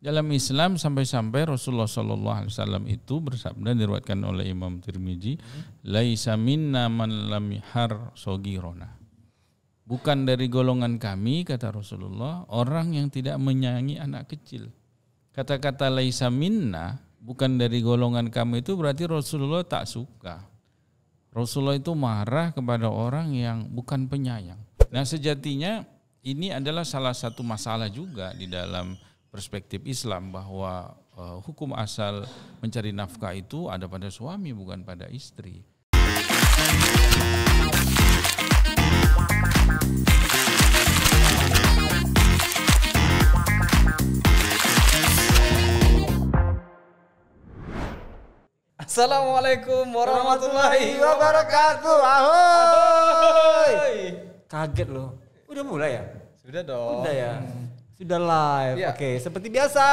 Dalam Islam sampai-sampai Rasulullah SAW itu bersabda, diriwayatkan oleh Imam Tirmizi, laisa minna man lam yahar sogirona. Bukan dari golongan kami, kata Rasulullah, orang yang tidak menyayangi anak kecil. Kata-kata laisa minna, bukan dari golongan kami, itu berarti Rasulullah tak suka. Rasulullah itu marah kepada orang yang bukan penyayang. Nah, sejatinya ini adalah salah satu masalah juga di dalam perspektif Islam, bahwa hukum asal mencari nafkah itu ada pada suami, bukan pada istri. Assalamualaikum warahmatullahi wabarakatuh. Ahoy. Kaget loh. Udah mulai ya? Sudah dong. Udah ya. Sudah live. Ya. Oke, seperti biasa.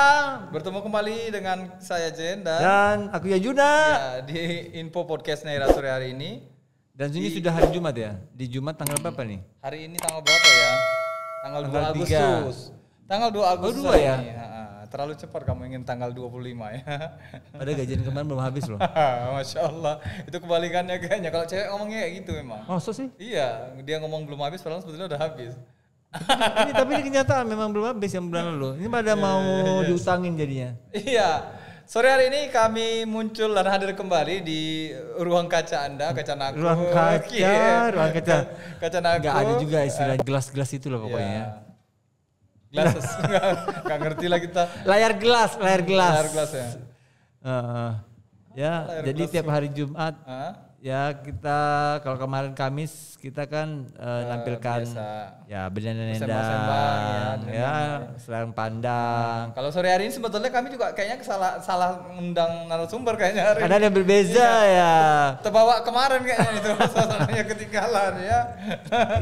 Bertemu kembali dengan saya Jen Dan aku Yajuna. ya, di Info Podcast Naira sore hari ini. Dan ini sudah hari Jumat ya? Di Jumat tanggal berapa nih? Hari ini tanggal berapa ya? Tanggal 2 Tanggal 3. Agustus. Tanggal 2 Agustus. 2 ya? Ini. Terlalu cepat kamu ingin tanggal 25 ya. Ada gajian kemarin belum habis loh. Masya Allah. Itu kebalikannya kayaknya. Kalau cewek ngomongnya kayak gitu memang. Masa sih? Iya, dia ngomong belum habis padahal sebetulnya udah habis. Tapi ini kenyataan memang belum habis yang bulan lalu. Ini pada mau diutangin jadinya. Iya. Sore hari ini kami muncul dan hadir kembali di ruang kaca Anda, kaca Naku. Ruang kaca. Kaca Naku. Enggak ada juga istilah gelas-gelas itu loh pokoknya. Ya. Glasses. Enggak ngerti lah kita. Layar gelas. Layar gelas ya. Ya, Layar jadi gelas tiap hari Jumat Hah? ya kita kalau kemarin Kamis kita kan nampilkan biasa. ya Sembang-sembang, ya, berendang-endang dengan ya, serang pandang. Kalau sore hari ini sebetulnya kami juga kayaknya salah undang narasumber kayaknya hari Ada ini. yang berbeza ya. Terbawa kemarin kayaknya itu suasananya ketinggalan ya.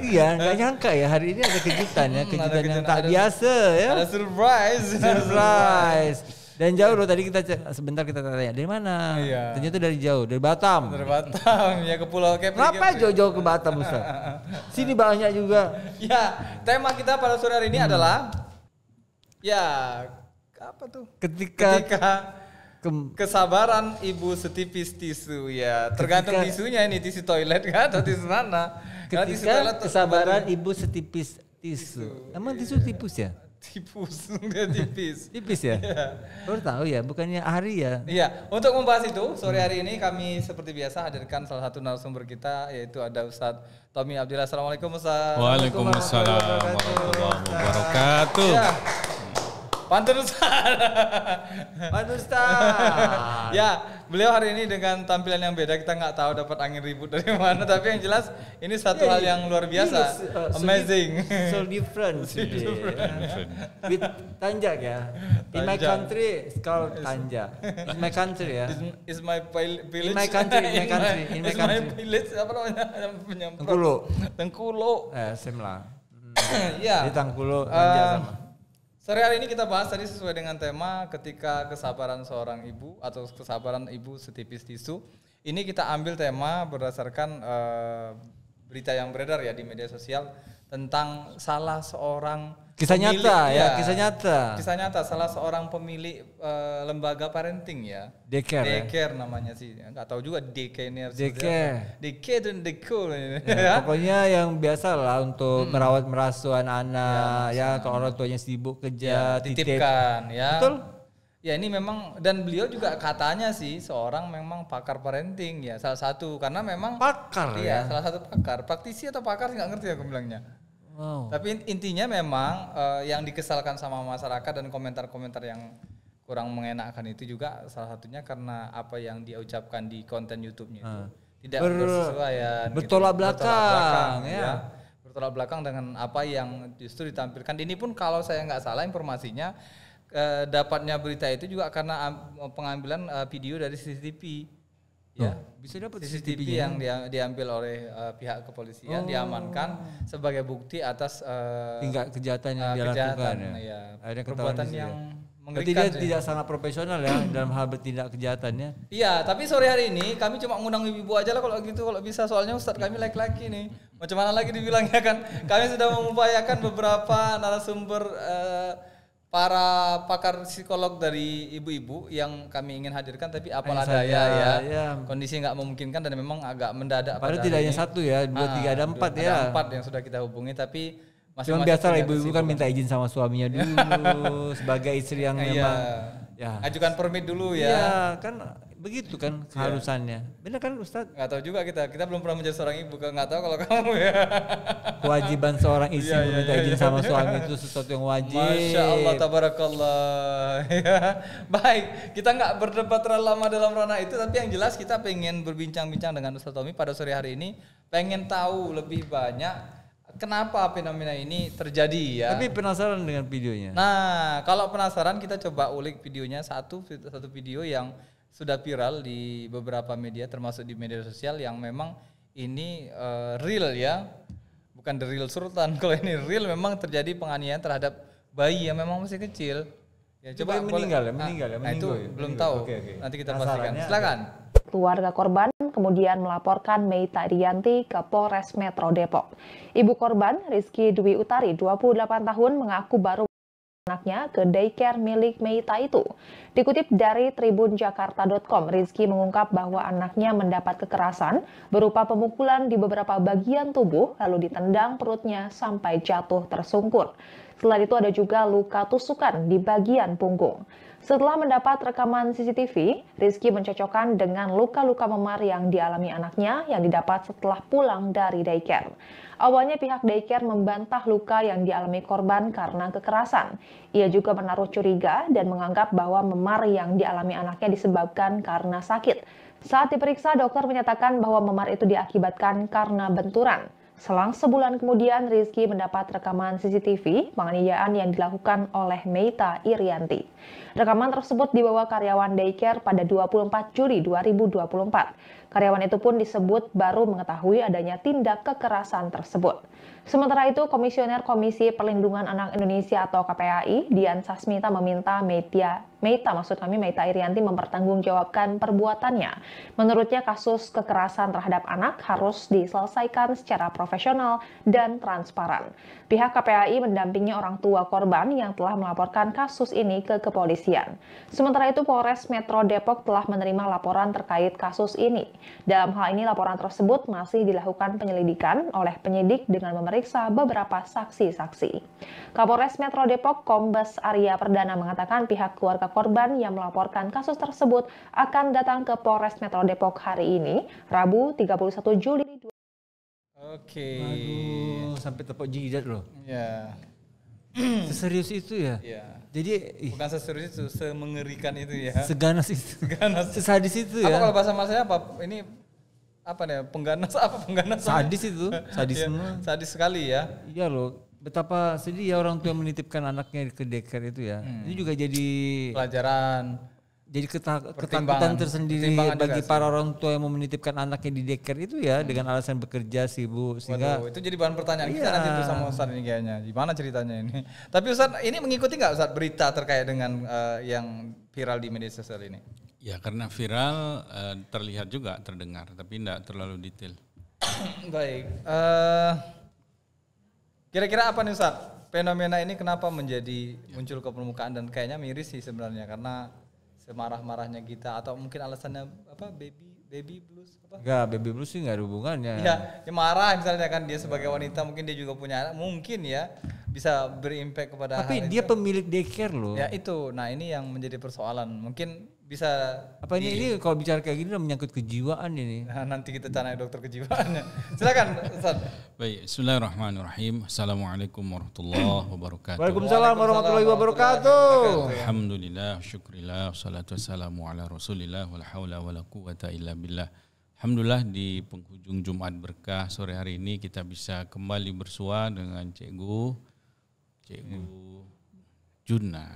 Iya, nggak nyangka ya hari ini ada kejutan ya, kejutan yang tak ada- biasa ya. Ada surprise. Surprise. Dan jauh loh tadi sebentar kita tanya dari mana? Iya. Ternyata dari jauh, dari Batam. Dari Batam ya ke Pulau Kepri. Kenapa jauh-jauh ke Batam Ustaz? Sini banyak juga. Ya, tema kita pada sore hari ini adalah ya apa tuh? Ketika Kesabaran ibu setipis tisu ya. Tergantung tisunya ini, tisu toilet kan atau tisu mana? Kalau tisu toilet ketika kesabaran ibu setipis tisu. Emang tisu tipis ya? tipus, dia tipis. Tipis ya? Baru tahu ya, bukannya hari ya? Iya, untuk membahas itu sore hari ini kami seperti biasa hadirkan salah satu narasumber kita, yaitu ada Ustadz Tommy Abdillah. Assalamualaikum Ustadz. Waalaikumsalam warahmatullahi wabarakatuh. Ya. Pantun Ustadz. Aduh Ustaz. Ya, beliau hari ini dengan tampilan yang beda, kita nggak tahu dapat angin ribut dari mana, tapi yang jelas ini satu hal yang luar biasa, amazing. So different. With tanjak ya. In my Tanjak. country, it's called tanjak. In my country ya. Is my village. In my country, in my country, in my Is country. village apa namanya? Penyemprot. Tengkulo. Tengkulo. Semla. Ya. Di Tangkulo tanjak sama. Sore hari ini kita bahas tadi sesuai dengan tema ketika kesabaran seorang ibu atau kesabaran ibu setipis tisu. Ini kita ambil tema berdasarkan berita yang beredar ya di media sosial tentang salah seorang Kisah pemilik, nyata ya, kisah nyata. Kisah nyata salah seorang pemilik lembaga parenting ya. Daycare ya? Daycare namanya sih. Enggak tahu juga daycare ini harus Daycare. Daycare dan dekor ini. Ya, pokoknya yang biasa lah untuk merawat merasuan anak ya, kalau orang tuanya sibuk kerja, titip. titipkan ya. Betul. Ya ini memang, dan beliau juga katanya sih seorang memang pakar parenting ya, salah satu karena memang Pakar iya, ya. salah satu pakar, praktisi atau pakar nggak ngerti aku bilangnya. Wow. Tapi intinya memang yang dikesalkan sama masyarakat dan komentar-komentar yang kurang mengenakan itu juga salah satunya karena apa yang dia ucapkan di konten YouTube-nya itu tidak bersesuaian, bertolak belakang, ya. Bertolak belakang dengan apa yang justru ditampilkan. Ini pun kalau saya nggak salah informasinya dapatnya berita itu juga karena pengambilan video dari CCTV. Ya, bisa dapat CCTV yang diambil oleh pihak kepolisian, diamankan sebagai bukti atas tingkat kejahatan yang dia lakukan ya. Akhirnya perbuatan ketahuan yang berarti mengerikan. dia tidak sangat profesional ya dalam hal bertindak kejahatannya. Iya, tapi sore hari ini kami cuma ngundang ibu-ibu aja lah kalau gitu, kalau bisa, soalnya Ustadz kami laki-laki nih. Macam mana lagi dibilangnya kan? Kami sudah mengupayakan beberapa narasumber para pakar psikolog dari ibu-ibu yang kami ingin hadirkan, tapi apalah Hanya daya saja, ya, ya. kondisi nggak memungkinkan dan memang agak mendadak. Padahal pada tidak hari hanya ini. satu ya, 2, 3, ada 4 ya. Ada 4 yang sudah kita hubungi, tapi Cuma masing-masing biasa lah punya ibu-ibu kan kesibukan. minta izin sama suaminya dulu sebagai istri yang memang ya. Ajukan permit dulu Iya, ya. kan begitu kan keharusannya. Benar kan Ustadz? Nggak tahu juga kita belum pernah menjadi seorang ibu, nggak tahu kalau kamu ya. Kewajiban seorang istri Iya, meminta izin sama suami itu sesuatu yang wajib. Masya Allah, tabarakallah. Ya. Baik, kita nggak berdebat terlalu lama dalam ranah itu, tapi yang jelas kita pengen berbincang-bincang dengan Ustadz Tommy pada sore hari ini, pengen tahu lebih banyak kenapa fenomena ini terjadi ya. Tapi penasaran dengan videonya. Nah, kalau penasaran kita coba ulik videonya, satu video yang sudah viral di beberapa media termasuk di media sosial yang memang ini real ya. Bukan the real Sultan. Kalau ini real memang terjadi penganiayaan terhadap bayi yang memang masih kecil. Ya, Coba meninggal ya. Itu belum tahu. Oke. Nanti kita pastikan. Penasarannya Silakan. Keluarga korban kemudian melaporkan Meita Irianti ke Polres Metro Depok. Ibu korban, Rizky Dwi Utari, 28 tahun, mengaku baru anaknya ke daycare milik Meita itu. Dikutip dari tribunjakarta.com, Rizky mengungkap bahwa anaknya mendapat kekerasan berupa pemukulan di beberapa bagian tubuh, lalu ditendang perutnya sampai jatuh tersungkur. Selain itu ada juga luka tusukan di bagian punggung. Setelah mendapat rekaman CCTV, Rizky mencocokkan dengan luka-luka memar yang dialami anaknya yang didapat setelah pulang dari daycare. Awalnya pihak daycare membantah luka yang dialami korban karena kekerasan. Ia juga menaruh curiga dan menganggap bahwa memar yang dialami anaknya disebabkan karena sakit. Saat diperiksa, dokter menyatakan bahwa memar itu diakibatkan karena benturan. Selang sebulan kemudian, Rizky mendapat rekaman CCTV penganiayaan yang dilakukan oleh Meita Irianti. Rekaman tersebut dibawa karyawan daycare pada 24 Juli 2024. Karyawan itu pun disebut baru mengetahui adanya tindak kekerasan tersebut. Sementara itu, Komisioner Komisi Perlindungan Anak Indonesia atau KPAI, Dian Sasmita, meminta Meita Irianti mempertanggungjawabkan perbuatannya. Menurutnya, kasus kekerasan terhadap anak harus diselesaikan secara profesional dan transparan. Pihak KPAI mendampingi orang tua korban yang telah melaporkan kasus ini ke kepolisian. Sementara itu, Polres Metro Depok telah menerima laporan terkait kasus ini. Dalam hal ini, laporan tersebut masih dilakukan penyelidikan oleh penyidik dengan memeriksa beberapa saksi-saksi. Kapolres Metro Depok Kombes Arya Perdana mengatakan pihak keluarga korban yang melaporkan kasus tersebut akan datang ke Polres Metro Depok hari ini, Rabu 31 Juli. Oke. Aduh, sampai tepuk jidat loh. Ya. Seserius itu ya? Ya. Jadi Bukan seserius itu, semengerikan itu ya. seganas itu. Ganas. Sesadis itu Apa ya. kalau bahasa masanya apa? Ini apa nih? Pengganas apa pengganas? Sadis itu, sadis Ya, semua. sadis sekali ya. Iya loh, betapa sedih ya orang tua menitipkan anaknya ke daycare itu ya. Itu juga jadi Pelajaran. ketakutan Pertimbangan. tersendiri Pertimbangan juga bagi sih. para orang tua yang mau menitipkan anaknya di daycare itu ya dengan alasan bekerja sibuk sehingga Waduh, itu jadi bahan pertanyaan kita Iya. nanti tuh sama Ustadz ini kayaknya. Gimana ceritanya ini? Tapi Ustadz ini mengikuti nggak Ustadz berita terkait dengan yang viral di media sosial ini? Ya karena viral terlihat juga terdengar, tapi tidak terlalu detail. Baik. Kira-kira apa nih Ustadz? Fenomena ini kenapa menjadi muncul ke permukaan dan kayaknya miris sih sebenarnya karena semarah-marahnya kita atau mungkin alasannya apa baby blues apa? enggak baby blues sih enggak ada hubungannya. Iya, ya marah misalnya kan dia sebagai wanita mungkin dia juga punya anak mungkin ya bisa berimpact kepada Tapi hal dia itu. pemilik daycare loh. Ya itu, nah ini yang menjadi persoalan. Mungkin bisa Apa ini kalau bicara kayak gini udah menyangkut kejiwaan ini. nah, nanti kita tanya dokter kejiwaannya. Silakan Ustaz. Baik, bismillahirrahmanirrahim. Assalamualaikum warahmatullahi wabarakatuh. Waalaikumsalam warahmatullahi wabarakatuh. Alhamdulillah, syukurillah, salatu wassalamu ala rasulillah, wala hawla wala quwata illa billah. Alhamdulillah di penghujung Jumat berkah sore hari ini kita bisa kembali bersua dengan Cikgu Junna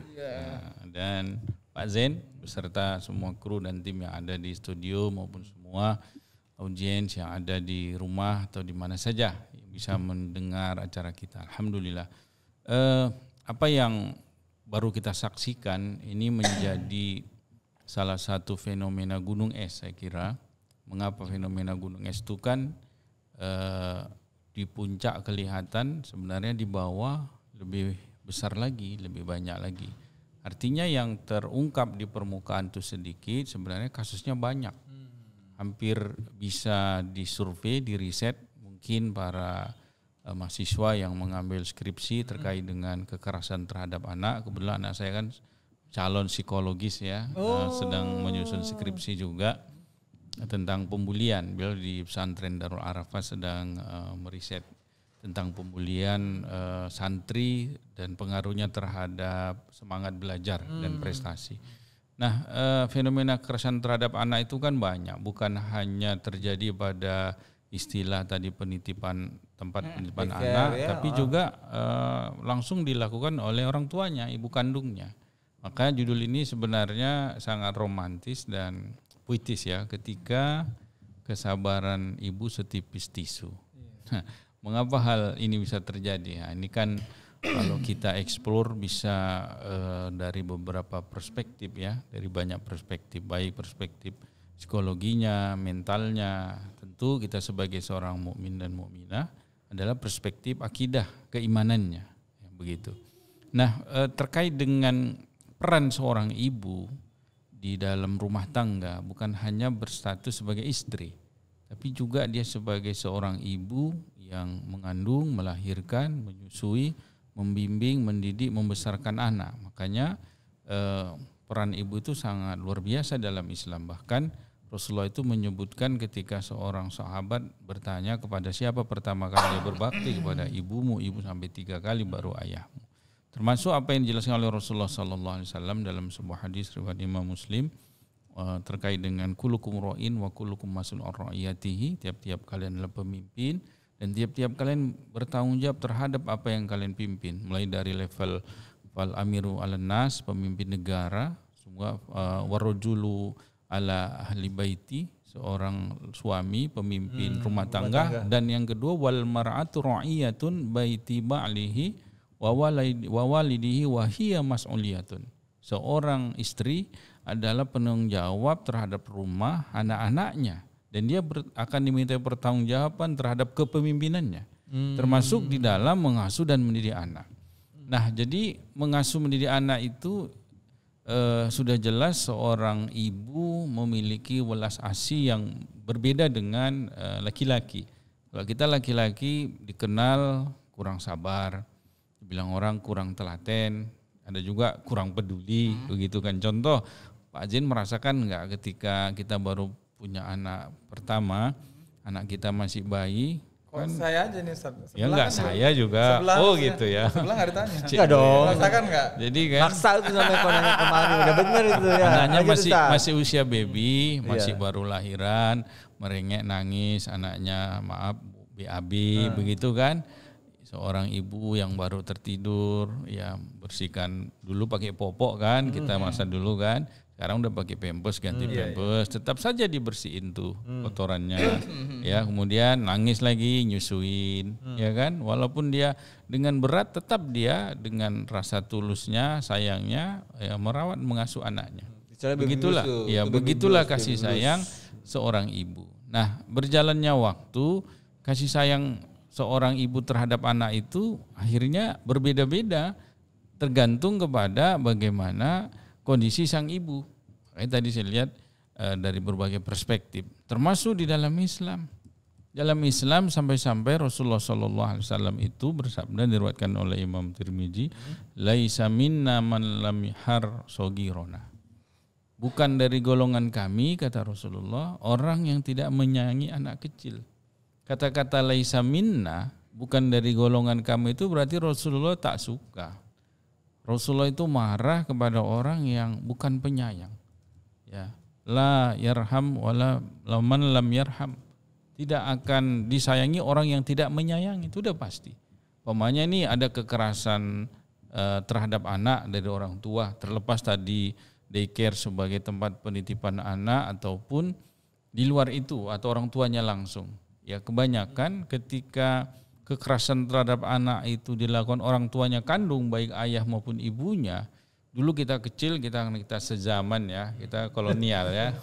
dan Pak Zain beserta semua kru dan tim yang ada di studio maupun semua audiens yang ada di rumah atau di mana saja yang bisa mendengar acara kita. Alhamdulillah. Apa yang baru kita saksikan ini menjadi salah satu fenomena gunung es saya kira. Mengapa fenomena gunung es itu kan di puncak kelihatan, sebenarnya di bawah lebih besar lagi, lebih banyak lagi. Artinya yang terungkap di permukaan itu sedikit, sebenarnya kasusnya banyak. Hampir bisa disurvei, diriset, mungkin para mahasiswa yang mengambil skripsi terkait dengan kekerasan terhadap anak. Kebetulan anak saya kan calon psikologis ya, sedang menyusun skripsi juga tentang pembulian. Beliau di pesantren Darul Arafah sedang meriset tentang pembulian santri dan pengaruhnya terhadap semangat belajar dan prestasi. Nah, fenomena kekerasan terhadap anak itu kan banyak, bukan hanya terjadi pada istilah tadi penitipan, tempat penitipan anak, tapi juga langsung dilakukan oleh orang tuanya, ibu kandungnya. Maka judul ini sebenarnya sangat romantis dan puitis ya, ketika kesabaran ibu setipis tisu. Mengapa hal ini bisa terjadi? Nah, ini kan kalau kita explore bisa dari beberapa perspektif ya, dari banyak perspektif, baik perspektif psikologinya, mentalnya. Tentu kita sebagai seorang mukmin dan mukminah adalah perspektif akidah, keimanannya, ya, begitu. Nah, terkait dengan peran seorang ibu di dalam rumah tangga, bukan hanya berstatus sebagai istri, tapi juga dia sebagai seorang ibu yang mengandung, melahirkan, menyusui, membimbing, mendidik, membesarkan anak. Makanya peran ibu itu sangat luar biasa dalam Islam. Bahkan Rasulullah itu menyebutkan ketika seorang sahabat bertanya kepada siapa pertama kali dia berbakti, kepada ibumu, ibu sampai 3 kali baru ayahmu. Termasuk apa yang dijelaskan oleh Rasulullah SAW dalam sebuah hadis riwayat Imam Muslim terkait dengan kullukum ra'in wa kullukum mas'ulun 'an ra'iyatihi, tiap-tiap kalian adalah pemimpin dan tiap-tiap kalian bertanggung jawab terhadap apa yang kalian pimpin, mulai dari level wal amiru 'alan nas, pemimpin negara, semua warajulu ala ahli baiti, seorang suami pemimpin rumah tangga, dan yang kedua wal mar'atu ra'iyatun baiti ba'lihi wa walidihi wa hiya mas'uliyatun. Seorang istri adalah penanggung jawab terhadap rumah anak-anaknya, dan dia akan diminta pertanggungjawaban terhadap kepemimpinannya, termasuk di dalam mengasuh dan mendidik anak. Nah, jadi mengasuh mendidik anak itu sudah jelas seorang ibu memiliki welas asih yang berbeda dengan laki-laki. Kalau kita laki-laki dikenal kurang sabar, dibilang orang kurang telaten, ada juga kurang peduli, begitu kan. Contoh, Pak Jin merasakan enggak ketika kita baru punya anak pertama, anak kita masih bayi, kan saya aja nih Ustaz. Ya enggak, kan saya juga. Oh gitu ya. Sebelah enggak ditanya. Enggak dong. Merasakan enggak? Jadi kan maksa itu sampai konanya kemarin udah bener itu ya. Anaknya masih usia baby, masih baru lahiran, merengek nangis, anaknya maaf BAB begitu kan. Seorang ibu yang baru tertidur, ya bersihkan dulu pakai popok kan, kita masa dulu kan. Sekarang udah pakai pampers, ganti pampers, tetap saja dibersihin tuh kotorannya, ya. Kemudian nangis lagi, nyusuin, ya kan. Walaupun dia dengan berat, tetap dia dengan rasa tulusnya, sayangnya, ya, merawat, mengasuh anaknya. Begitulah, ya begitulah kasih sayang seorang ibu. Nah, berjalannya waktu, kasih sayang seorang ibu terhadap anak itu akhirnya berbeda-beda, tergantung kepada bagaimana kondisi sang ibu. Tadi saya lihat dari berbagai perspektif, termasuk di dalam Islam. Dalam Islam sampai-sampai Rasulullah SAW itu bersabda, diriwayatkan oleh Imam Tirmizi, laisa minna man lam yahar sogirona. Bukan dari golongan kami, kata Rasulullah, orang yang tidak menyayangi anak kecil. Kata-kata laisa minna, bukan dari golongan kami, itu berarti Rasulullah tak suka. Rasulullah itu marah kepada orang yang bukan penyayang. Ya, la yarham wala man lam yarham. Tidak akan disayangi orang yang tidak menyayangi, itu udah pasti. Pokoknya ini ada kekerasan terhadap anak dari orang tua, terlepas tadi daycare sebagai tempat penitipan anak ataupun di luar itu atau orang tuanya langsung. Ya, kebanyakan ketika kekerasan terhadap anak itu dilakukan orang tuanya kandung, baik ayah maupun ibunya, dulu kita kecil, kita sezaman ya, kita kolonial ya,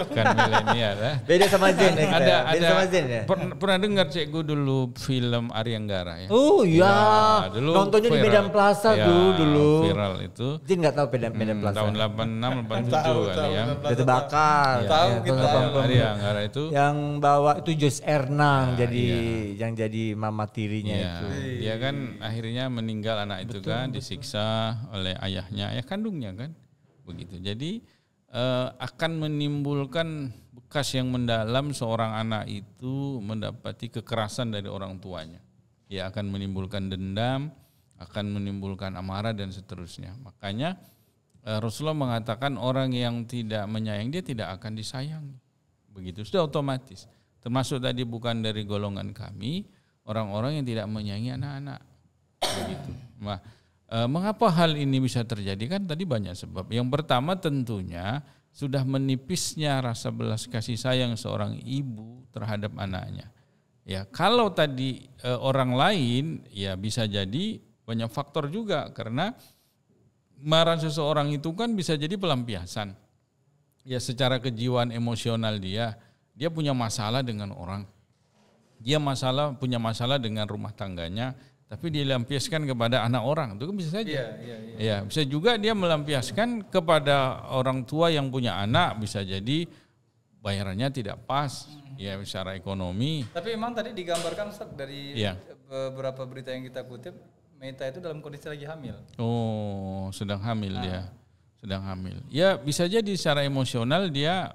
bukan milenial ya. Beda sama Zen ya kita. Beda sama Zen ya. Pernah dengar cikgu dulu film Aryanggara ya? Oh iya, ya, dulu nontonnya di viral. Medan Plaza Ya, dulu. Viral itu. Zen nggak tahu Medan Plaza. Tahun 86, 87 kali ya. Udah terbakar. Ya, Tahu ya, kita. Aryanggara itu. Yang bawa itu Jos Ernang Ya, jadi yang jadi mama tirinya Iya, itu. dia kan akhirnya meninggal anak itu kan disiksa oleh ayah kandungnya kan, begitu. Jadi akan menimbulkan bekas yang mendalam seorang anak itu mendapati kekerasan dari orang tuanya. Ya akan menimbulkan dendam, akan menimbulkan amarah dan seterusnya. Makanya Rasulullah mengatakan orang yang tidak menyayangi dia tidak akan disayangi. Begitu, sudah otomatis. Termasuk tadi bukan dari golongan kami, orang-orang yang tidak menyayangi anak-anak. Begitu. Nah, mengapa hal ini bisa terjadi? Kan tadi banyak sebab. Yang pertama tentunya sudah menipisnya rasa belas kasih sayang seorang ibu terhadap anaknya. Ya, kalau tadi orang lain ya bisa jadi banyak faktor juga karena marah seseorang itu kan bisa jadi pelampiasan. Ya secara kejiwaan emosional dia punya masalah dengan orang. Dia punya masalah dengan rumah tangganya. Tapi dia lampiaskan kepada anak orang, itu kan bisa saja. Ya, bisa juga dia melampiaskan kepada orang tua yang punya anak, bisa jadi bayarannya tidak pas, ya secara ekonomi. Tapi memang tadi digambarkan Ustaz dari beberapa berita yang kita kutip, Meita itu dalam kondisi lagi hamil. Oh, sedang hamil dia, sedang hamil. Ya bisa jadi secara emosional dia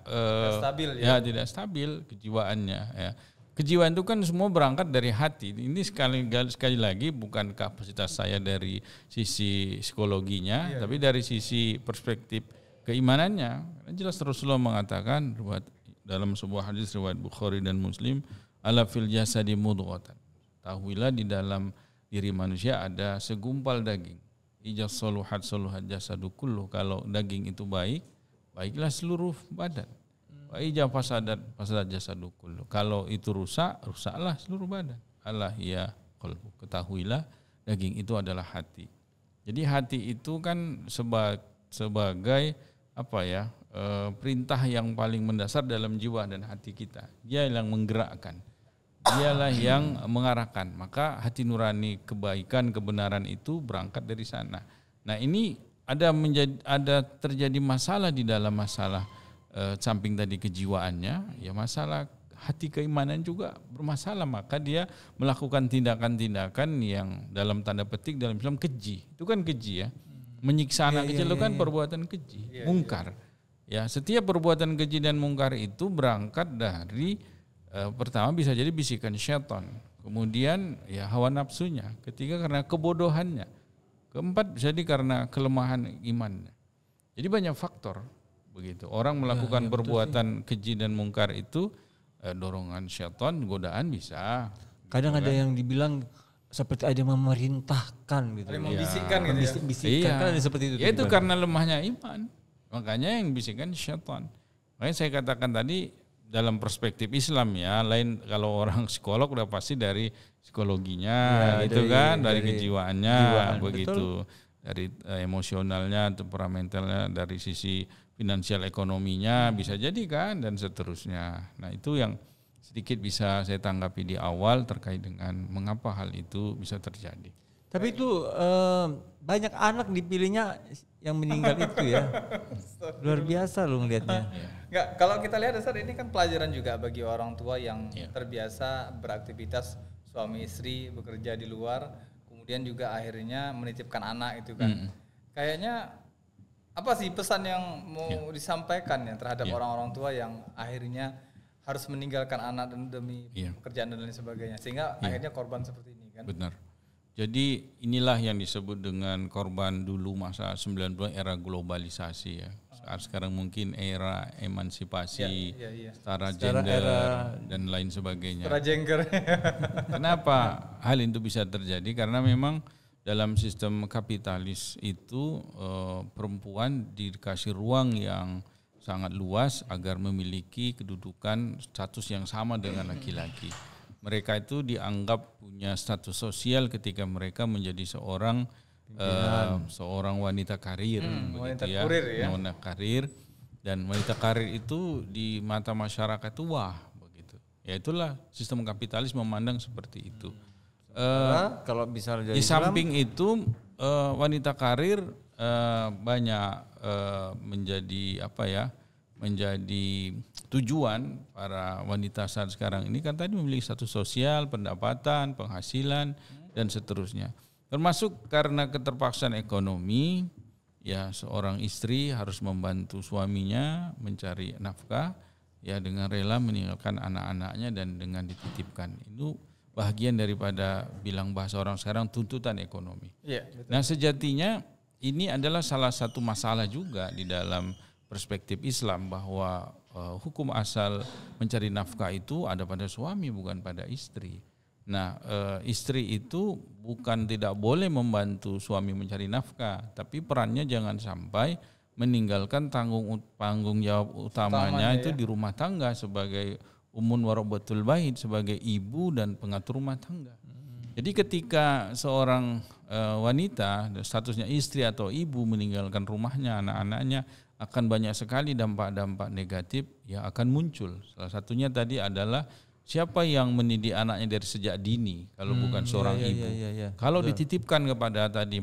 stabil, tidak stabil kejiwaannya. Ya. Kejiwaan itu kan semua berangkat dari hati. Ini sekali lagi bukan kapasitas saya dari sisi psikologinya, tapi dari sisi perspektif keimanannya. Jelas Rasulullah mengatakan dalam sebuah hadis riwayat Bukhari dan Muslim, ala fil jasadi mudghatan. Tahuilah di dalam diri manusia ada segumpal daging. Ija soluhat jasadu kulluh. Kalau daging itu baik, baiklah seluruh badan. Wa ija fasadat jasadu kulluh. Kalau itu rusak, rusaklah seluruh badan. Allah ya qalbu. Ketahuilah daging itu adalah hati. Jadi hati itu kan sebagai perintah yang paling mendasar dalam jiwa dan hati kita. Dia yang menggerakkan. Dialah yang mengarahkan. Maka hati nurani kebaikan, kebenaran itu berangkat dari sana. Nah, ini ada terjadi masalah di dalam masalah samping tadi kejiwaannya, ya masalah hati keimanan juga bermasalah, maka dia melakukan tindakan-tindakan yang dalam tanda petik dalam Islam keji. Itu kan keji ya. Menyiksa anak kecil itu kan perbuatan keji, mungkar. Ya, setiap perbuatan keji dan mungkar itu berangkat dari pertama bisa jadi bisikan syaitan, kemudian ya hawa nafsunya, ketiga karena kebodohannya, keempat bisa jadi karena kelemahan imannya. Jadi banyak faktor. Begitu. Orang melakukan perbuatan keji dan mungkar itu dorongan syaitan, godaan bisa. Kadang ada yang dibilang seperti ada yang memerintahkan gitu. Ada yang membisikkan gitu ya. Bisikan kan ada seperti itu. Ya itu karena lemahnya iman. Makanya yang bisikan syaitan. Makanya saya katakan tadi dalam perspektif Islam ya, lain kalau orang psikolog udah pasti dari psikologinya dari kejiwaannya begitu. Betul. Dari emosionalnya, temperamentalnya, dari sisi finansial ekonominya bisa jadi kan dan seterusnya. Nah itu yang sedikit bisa saya tanggapi di awal terkait dengan mengapa hal itu bisa terjadi. Tapi itu banyak anak dipilihnya yang meninggal itu ya. Luar biasa loh ngelihatnya. Enggak, kalau kita lihat Ustaz, ini kan pelajaran juga bagi orang tua yang terbiasa beraktivitas suami istri bekerja di luar, kemudian juga akhirnya menitipkan anak itu kan. Kayaknya apa sih pesan yang mau disampaikan ya terhadap orang-orang tua yang akhirnya harus meninggalkan anak demi pekerjaan dan lain sebagainya, sehingga akhirnya korban seperti ini kan? Benar. Jadi inilah yang disebut dengan korban dulu masa 90 era globalisasi ya. Sekarang mungkin era emansipasi, setara gender dan lain sebagainya. Setara gender. Kenapa hal itu bisa terjadi? Karena memang dalam sistem kapitalis itu perempuan dikasih ruang yang sangat luas agar memiliki kedudukan status yang sama dengan laki-laki. Mereka itu dianggap punya status sosial ketika mereka menjadi seorang seorang wanita karir, wanita begitu ya, kurir ya. wanita karir, dan wanita karir itu di mata masyarakat itu wah begitu. Ya itulah sistem kapitalis memandang seperti itu. Kalau misalnya Di samping itu wanita karir banyak menjadi menjadi tujuan para wanita saat sekarang ini kan tadi memiliki status sosial, pendapatan, penghasilan dan seterusnya. Termasuk karena keterpaksaan ekonomi, ya seorang istri harus membantu suaminya mencari nafkah, ya dengan rela meninggalkan anak-anaknya dan dengan dititipkan. Itu bagian daripada bilang bahasa orang sekarang tuntutan ekonomi. Iya, betul. Nah sejatinya ini adalah salah satu masalah juga di dalam perspektif Islam bahwa hukum asal mencari nafkah itu ada pada suami bukan pada istri. Nah istri itu bukan tidak boleh membantu suami mencari nafkah, tapi perannya jangan sampai meninggalkan tanggung jawab utamanya itu di rumah tangga sebagai ummun warabatul bait, sebagai ibu dan pengatur rumah tangga. Jadi ketika seorang wanita statusnya istri atau ibu meninggalkan rumahnya, anak-anaknya, akan banyak sekali dampak-dampak negatif yang akan muncul. Salah satunya tadi adalah siapa yang mendidik anaknya dari sejak dini kalau bukan seorang ibu. Kalau dititipkan kepada tadi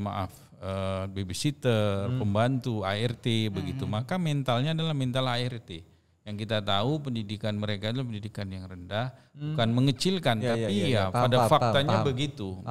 babysitter, pembantu, ART begitu, maka mentalnya adalah mental ART. Yang kita tahu pendidikan mereka adalah pendidikan yang rendah, bukan mengecilkan, tapi pada faktanya begitu.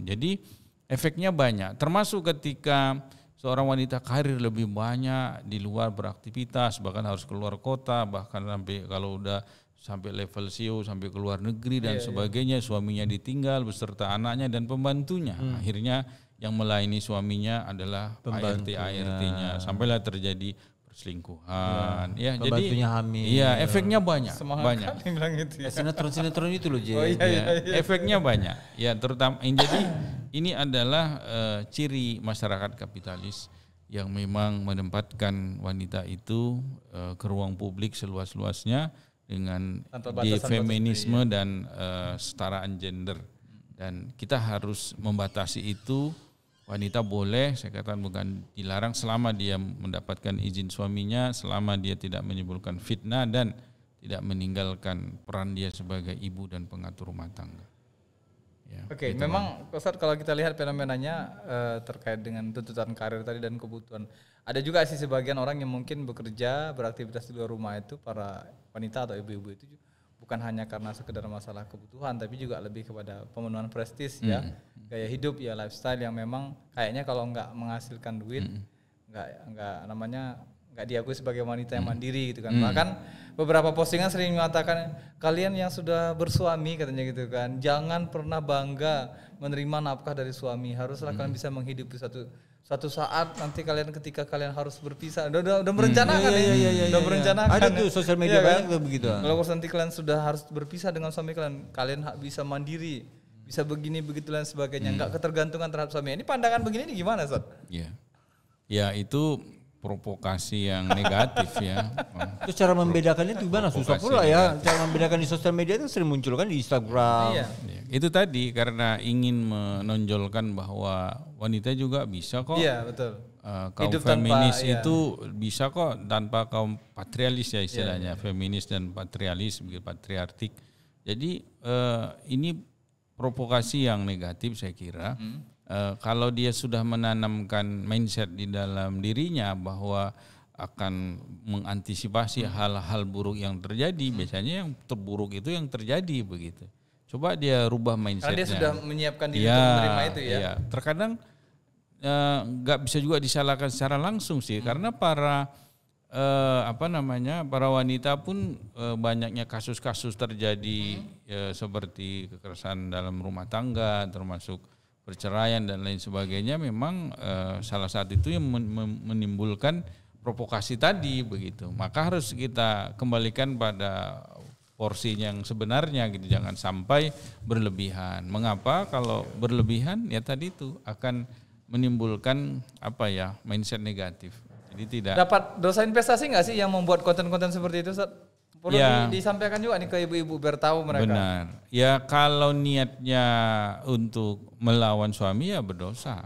Jadi efeknya banyak, termasuk ketika seorang wanita karir lebih banyak di luar beraktivitas, bahkan harus keluar kota, bahkan sampai kalau udah sampai level CEO sampai ke luar negeri dan sebagainya, suaminya ditinggal beserta anaknya dan pembantunya. Akhirnya yang melayani suaminya adalah ART-nya, sampailah terjadi perselingkuhan. Ya, jadi hamil. Iya, efeknya banyak. Banyak. Sinetron itu loh, Efeknya banyak. Ya, terutama jadi ini adalah ciri masyarakat kapitalis yang memang menempatkan wanita itu ke ruang publik seluas-luasnya dengan di feminisme dan kesetaraan gender. Dan kita harus membatasi itu. Wanita boleh, saya katakan bukan dilarang selama dia mendapatkan izin suaminya, selama dia tidak menimbulkan fitnah dan tidak meninggalkan peran dia sebagai ibu dan pengatur rumah tangga. Ya, Oke, memang Ustaz kalau kita lihat fenomenanya terkait dengan tuntutan karir tadi dan kebutuhan. Ada juga sih sebagian orang yang mungkin bekerja, beraktivitas di luar rumah itu, para wanita atau ibu-ibu itu bukan hanya karena sekedar masalah kebutuhan, tapi juga lebih kepada pemenuhan prestis ya, gaya hidup ya, lifestyle yang memang kayaknya kalau nggak menghasilkan duit, nggak diakui sebagai wanita yang mandiri gitu kan. Bahkan beberapa postingan sering mengatakan kalian yang sudah bersuami katanya gitu kan, jangan pernah bangga menerima nafkah dari suami, haruslah kalian bisa menghidupi suatu saat nanti ketika kalian harus berpisah, udah merencanakan udah merencanakan. Ada tuh sosial media banyak tuh begitu. Kalau nanti kalian sudah harus berpisah dengan suami kalian bisa mandiri, bisa begini begitu dan sebagainya, nggak ketergantungan terhadap suami. Ini pandangan begini gimana, Ustaz? Ya itu provokasi yang negatif ya. Terus cara membedakannya itu gimana? Susah pula ya. Cara membedakan di sosial media itu sering muncul kan di Instagram. Iya. Itu tadi karena ingin menonjolkan bahwa wanita juga bisa kok. Iya, betul. Kaum hidup feminis tanpa, itu bisa kok tanpa kaum patrialis ya istilahnya. Feminis dan patrialis, begitu patriarkik. Jadi ini provokasi yang negatif saya kira. Kalau dia sudah menanamkan mindset di dalam dirinya bahwa akan mengantisipasi hal-hal buruk yang terjadi, biasanya yang terburuk itu yang terjadi begitu. Coba dia rubah mindsetnya. Karena dia sudah menyiapkan diri untuk menerima itu ya. Iya. Terkadang nggak bisa juga disalahkan secara langsung sih, karena para para wanita pun banyaknya kasus-kasus terjadi seperti kekerasan dalam rumah tangga, termasuk perceraian dan lain sebagainya, memang salah satu itu yang menimbulkan provokasi tadi begitu. Maka harus kita kembalikan pada porsi yang sebenarnya gitu, jangan sampai berlebihan. Mengapa? Kalau berlebihan ya tadi itu akan menimbulkan mindset negatif. Jadi tidak dapat dosa investasi nggak sih yang membuat konten-konten seperti itu, Ustaz? Perlu disampaikan juga nih ke ibu-ibu biar tahu mereka. Benar. Ya kalau niatnya untuk melawan suami ya berdosa.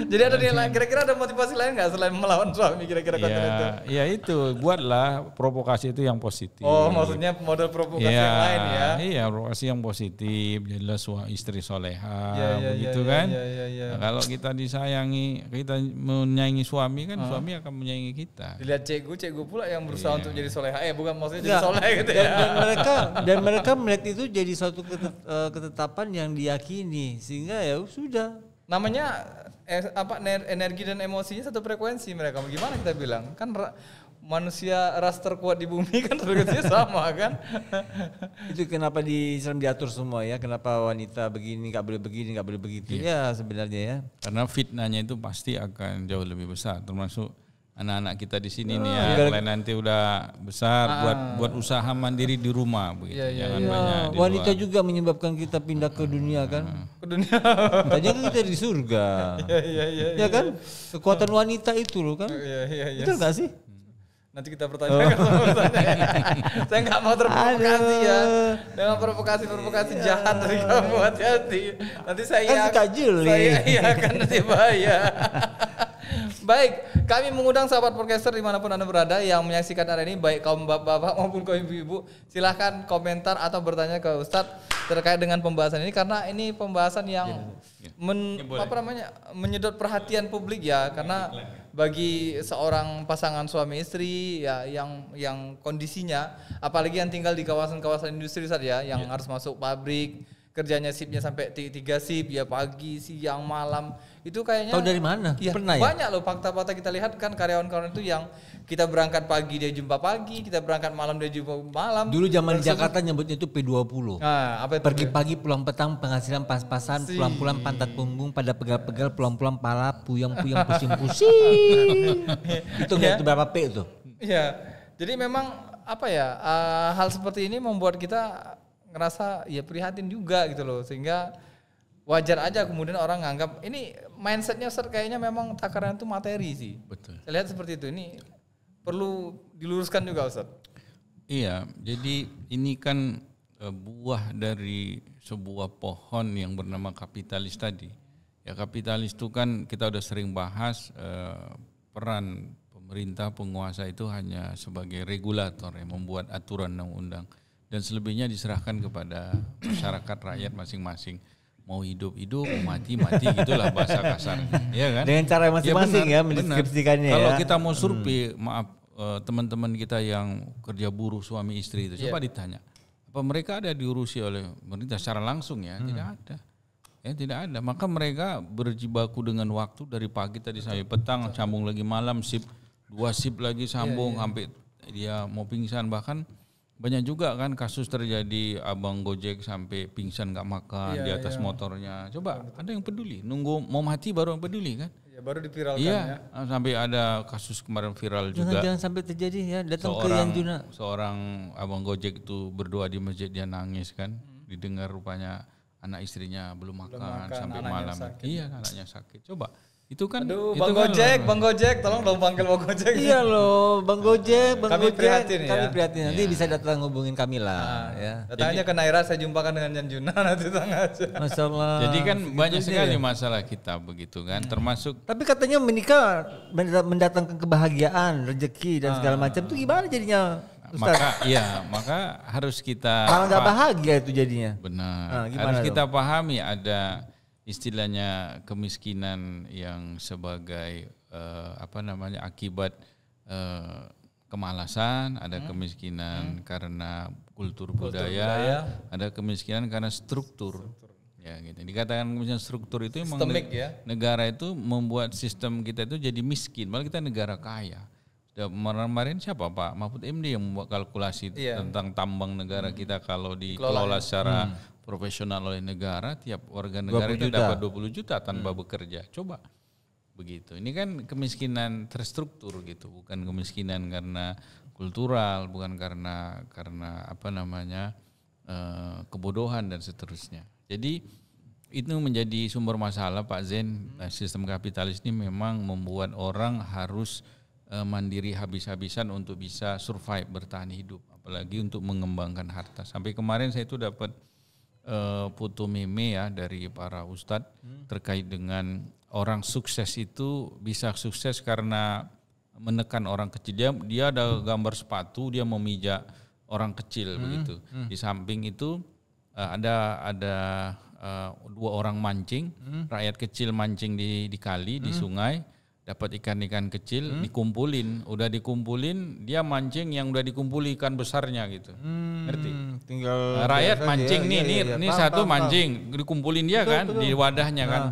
Jadi ada nilai, kira-kira ada motivasi lain nggak selain melawan suami kira-kira konten itu? Ya itu, buatlah provokasi itu yang positif. Oh, maksudnya model provokasi yang lain ya? Iya, provokasi yang positif. Jadilah istri soleha, Ya, begitu ya, kan? ya. Nah, kalau kita disayangi, kita menyayangi suami kan, suami akan menyayangi kita. Dilihat cegu pula yang berusaha untuk jadi soleha. Bukan maksudnya jadi soleh gitu ya? Dan mereka melihat itu jadi suatu ketetapan yang diyakini, sehingga ya sudah. Namanya energi dan emosinya satu frekuensi mereka. Gimana kita bilang? Kan manusia ras terkuat di bumi kan frekuensinya sama kan? Itu kenapa di Islam diatur semua ya? Kenapa wanita begini nggak boleh begini, nggak boleh begitu? Ya sebenarnya ya. Karena fitnahnya itu pasti akan jauh lebih besar, termasuk anak-anak kita di sini nih ya, kalau nanti udah besar buat usaha mandiri di rumah begitu. Jangan banyak di wanita luar. juga menyebabkan kita pindah ke dunia kan. Ke dunia. Tadi kan kita di surga. Ya kan? Kekuatan wanita itu loh kan. Iya. Betul nggak sih? Nanti kita pertanyakan saya nggak mau terprovokasi ya dengan provokasi jahat dari kamu, hati-hati. Nanti saya Kan suka jeli. Saya akan nanti bahaya. Baik, kami mengundang sahabat podcaster dimanapun Anda berada yang menyaksikan hari ini, baik kaum bapak-bapak maupun kaum ibu-ibu, silahkan komentar atau bertanya ke Ustadz terkait dengan pembahasan ini, karena ini pembahasan yang menyedot perhatian publik ya, karena bagi seorang pasangan suami istri ya yang kondisinya, apalagi yang tinggal di kawasan-kawasan industri Ustadz ya, yang harus masuk pabrik, kerjanya shiftnya sampai 3 shift ya, pagi, siang, malam. Itu kayaknya Tahu dari mana? Ya, Pernah ya? banyak loh fakta-fakta kita lihat kan, karyawan-karyawan itu yang kita berangkat pagi dia jumpa pagi, kita berangkat malam dia jumpa malam. Dulu zaman di Jakarta nyebutnya itu P20. Nah, apa itu? Pergi pagi pulang petang, penghasilan pas-pasan, pulang-pulang pantat punggung, pada pegal-pegal, pulang-pulang pala puyang-puyang, pusing-pusing. Itu nggak berapa P itu? Iya. Jadi memang apa ya, hal seperti ini membuat kita ngerasa ya prihatin juga gitu loh, sehingga wajar aja kemudian orang nganggap ini mindsetnya Ustaz, kayaknya memang takaran itu materi sih. Betul. Saya lihat seperti itu. Ini perlu diluruskan juga Ustaz. Iya, jadi ini kan buah dari sebuah pohon yang bernama kapitalis tadi. Ya, kapitalis itu kan kita udah sering bahas, peran pemerintah penguasa itu hanya sebagai regulator yang membuat aturan undang-undang, dan selebihnya diserahkan kepada masyarakat rakyat masing-masing. Mau hidup-hidup, mau mati-mati, gitulah bahasa kasarnya. Ya kan? Dengan cara masing-masing ya, benar. mendeskripsikannya Kalau ya. kita mau survei, teman-teman kita yang kerja buruh suami istri itu, coba ditanya, apa mereka ada diurusi oleh pemerintah secara langsung ya? Tidak ada. Ya, tidak ada. Maka mereka berjibaku dengan waktu dari pagi tadi sampai petang, sambung lagi malam, shift 2 shift lagi sambung sampai dia mau pingsan. Bahkan banyak juga kan kasus terjadi abang Gojek sampai pingsan nggak makan di atas motornya. Coba ada yang peduli? Nunggu mau mati baru yang peduli kan? Ya, baru dipiralkan Iya, ya. Sampai ada kasus kemarin viral juga. Jangan sampai terjadi ya, datang ke Yanjuna. Seorang abang Gojek itu berdoa di masjid, dia nangis kan. Didengar rupanya anak istrinya belum makan sampai malam. Iya, anaknya sakit. Coba. Itu kan Aduh, itu Bang Gojek, tolong dong panggil Bang Gojek. Iya loh, Bang Gojek, Kami prihatin ya. Kami prihatin. Nanti bisa datang hubungin kami lah. Ya. Datang aja ke Naira, saya jumpakan dengan Yanjuna, nanti datang aja. Masya Allah. Jadi kan banyak sekali masalah kita begitu kan, termasuk Tapi katanya menikah mendatangkan kebahagiaan, rezeki dan segala macam. Itu gimana jadinya, Ustaz? maka harus kita Malah nggak bahagia itu jadinya. benar. Nah, Harus kita pahami ada istilahnya kemiskinan yang sebagai akibat kemalasan, ada kemiskinan karena kultur budaya, ada kemiskinan karena struktur. Ya gitu. Dikatakan kemiskinan struktur itu memang negara itu membuat sistem kita itu jadi miskin, malah kita negara kaya. Kemarin siapa Pak Mahfud MD yang membuat kalkulasi tentang tambang negara kita kalau dikelola secara profesional oleh negara, tiap warga negara itu dapat 20 juta tanpa bekerja. Coba begitu. Ini kan kemiskinan terstruktur gitu, bukan kemiskinan karena kultural, bukan karena kebodohan dan seterusnya. Jadi itu menjadi sumber masalah Pak Zain. Sistem kapitalis ini memang membuat orang harus mandiri habis-habisan untuk bisa survive, bertahan hidup, apalagi untuk mengembangkan harta. Sampai kemarin saya itu dapat foto meme ya dari para ustadz terkait dengan orang sukses itu bisa sukses karena menekan orang kecil. Dia ada gambar sepatu, dia memijak orang kecil begitu. Di samping itu ada 2 orang mancing, rakyat kecil mancing di kali, di sungai, dapat ikan-ikan kecil, dikumpulin. Udah dikumpulin, dia mancing yang udah dikumpulin ikan besarnya gitu. Ngerti? Tinggal Rakyat mancing ini satu mancing, dikumpulin dia kan di wadahnya kan,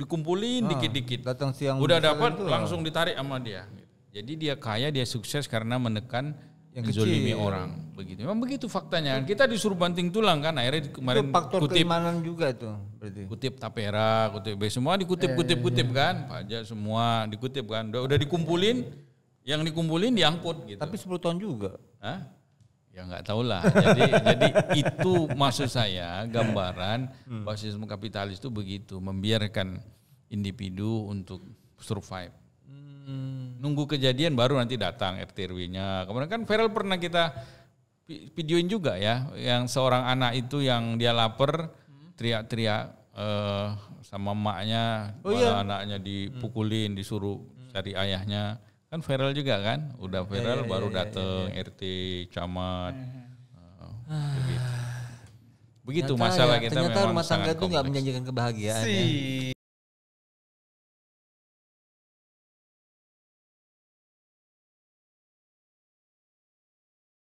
dikumpulin dikit-dikit. Datang siang Udah dapat langsung ditarik sama dia. Jadi dia kaya, dia sukses karena menekan menzolimi orang begitu. Memang begitu faktanya. Kita disuruh banting tulang kan. Akhirnya kemarin itu faktor kutip keimanan juga tuh berarti. Kutip Tapera, kutip B, semua dikutip kan. Pajak semua dikutip kan. Udah dikumpulin, yang dikumpulin diangkut gitu. Tapi 10 tahun juga. Hah? Ya nggak tahu lah. Jadi itu maksud saya gambaran basisme kapitalis itu begitu, membiarkan individu untuk survive. Nunggu kejadian baru nanti datang RT RW-nya. Kemudian kan viral pernah kita videoin juga ya, yang seorang anak itu yang dia lapar teriak-teriak sama emaknya, malah anaknya dipukulin, disuruh cari ayahnya. Kan viral juga kan? Udah viral baru datang RT camat. Begitu masalah kita ternyata memang rumah tangga sangat itu nggak kompleks. menjanjikan kebahagiaan ya.